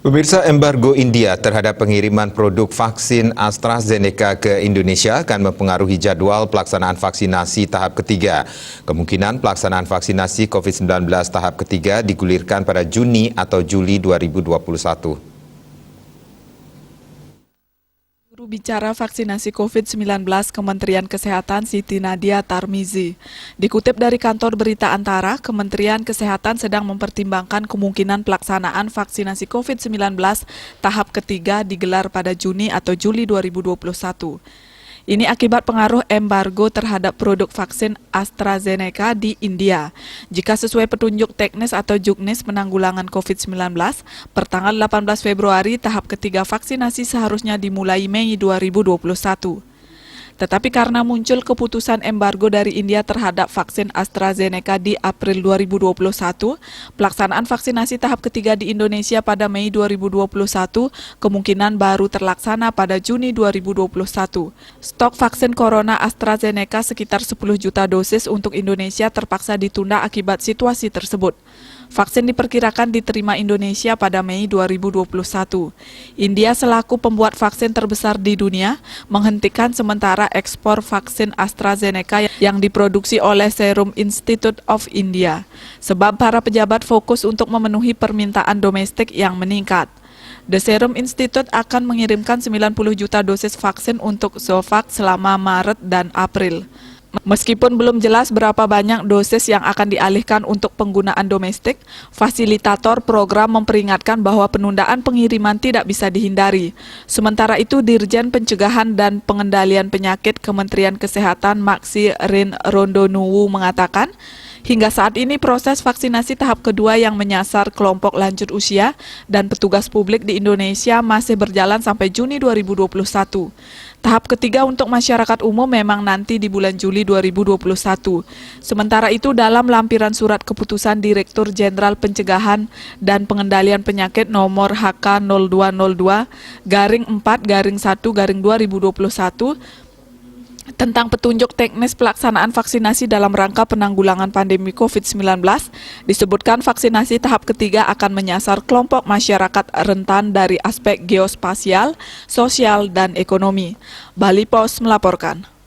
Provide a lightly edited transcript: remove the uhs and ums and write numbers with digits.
Pemirsa, embargo India terhadap pengiriman produk vaksin AstraZeneca ke Indonesia akan mempengaruhi jadwal pelaksanaan vaksinasi tahap ketiga. Kemungkinan pelaksanaan vaksinasi COVID-19 tahap ketiga digulirkan pada Juni atau Juli 2021. Juru bicara vaksinasi COVID-19 Kementerian Kesehatan Siti Nadia Tarmizi. Dikutip dari kantor berita Antara, Kementerian Kesehatan sedang mempertimbangkan kemungkinan pelaksanaan vaksinasi COVID-19 tahap ketiga digelar pada Juni atau Juli 2021. Ini akibat pengaruh embargo terhadap produk vaksin AstraZeneca di India. Jika sesuai petunjuk teknis atau juknis penanggulangan COVID-19, pertanggal 18 Februari tahap ketiga vaksinasi seharusnya dimulai Mei 2021. Tetapi karena muncul keputusan embargo dari India terhadap vaksin AstraZeneca di April 2021, pelaksanaan vaksinasi tahap ketiga di Indonesia pada Mei 2021 kemungkinan baru terlaksana pada Juni 2021. Stok vaksin corona AstraZeneca sekitar 10 juta dosis untuk Indonesia terpaksa ditunda akibat situasi tersebut. Vaksin diperkirakan diterima Indonesia pada Mei 2021. India selaku pembuat vaksin terbesar di dunia menghentikan sementara ekspor vaksin AstraZeneca yang diproduksi oleh Serum Institute of India, sebab para pejabat fokus untuk memenuhi permintaan domestik yang meningkat. The Serum Institute akan mengirimkan 90 juta dosis vaksin untuk Sinovac selama Maret dan April. Meskipun belum jelas berapa banyak dosis yang akan dialihkan untuk penggunaan domestik, fasilitator program memperingatkan bahwa penundaan pengiriman tidak bisa dihindari. Sementara itu, Dirjen Pencegahan dan Pengendalian Penyakit Kementerian Kesehatan Maksi Rin Rondonuwu mengatakan, hingga saat ini proses vaksinasi tahap kedua yang menyasar kelompok lanjut usia dan petugas publik di Indonesia masih berjalan sampai Juni 2021. Tahap ketiga untuk masyarakat umum memang nanti di bulan Juli 2021. Sementara itu dalam lampiran surat keputusan Direktur Jenderal Pencegahan dan Pengendalian Penyakit nomor HK0202-4-1-2021 tentang petunjuk teknis pelaksanaan vaksinasi dalam rangka penanggulangan pandemi COVID-19, disebutkan vaksinasi tahap ketiga akan menyasar kelompok masyarakat rentan dari aspek geospasial, sosial, dan ekonomi. Bali Post melaporkan.